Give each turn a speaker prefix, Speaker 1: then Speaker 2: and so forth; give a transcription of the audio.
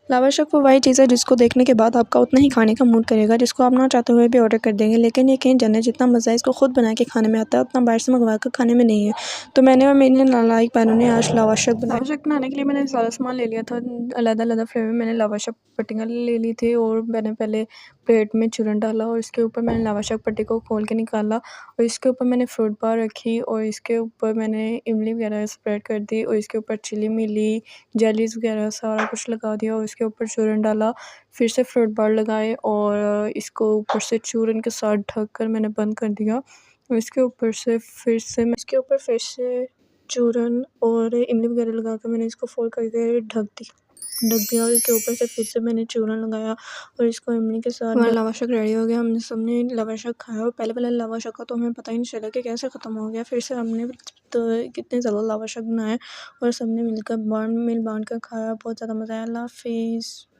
Speaker 1: लावाशक वो वही चीज़ है जिसको देखने के बाद आपका उतना ही खाने का मूड करेगा, जिसको आप ना चाहते हुए भी ऑर्डर कर देंगे। लेकिन ये कहीं जाने जितना मज़ा है इसको खुद बना के खाने में आता है उतना बाहर से मंगवा कर खाने में नहीं है। तो मैंने और मेरी नालायक बहनों ने आज लावाशक बनाया। लावाशक बनाने के लिए मैंने सारा सामान ले लिया था। अलग-अलग फ्लेवर में मैंने लावाशक पट्टियाँ ले ली थी और मैंने पहले प्लेट में चूरन डाला और इसके ऊपर मैंने लावाशक पट्टी को खोल के निकाला और इसके ऊपर मैंने फ्रूट बार रखी और इसके ऊपर मैंने इमली वगैरह स्प्रेड कर दी और इसके ऊपर चिली मिली, जेलीज़ वगैरह सारा कुछ लगा दिया और इसके ऊपर चूरन डाला। फिर से फ्रूट बार लगाए और इसको ऊपर से चूरन के साथ ढक कर मैंने बंद कर दिया और इसके ऊपर से फिर से चूरन और इमली वगैरह लगा कर मैंने इसको फोल्ड करके ढक दिया और इसके ऊपर से फिर से मैंने चूरन लगाया और इसको इमली के साथ हमारा लावाशक रेडी हो गया। हमने सबने लावाशक खाया और पहले लावाशक का तो हमें पता ही नहीं चला कि कैसे ख़त्म हो गया। फिर से हमने तो कितने ज़्यादा लावाशक बनाए और सबने मिल बाँट कर खाया। बहुत ज़्यादा मज़ा आया। अल्लाह हाफ़िज़।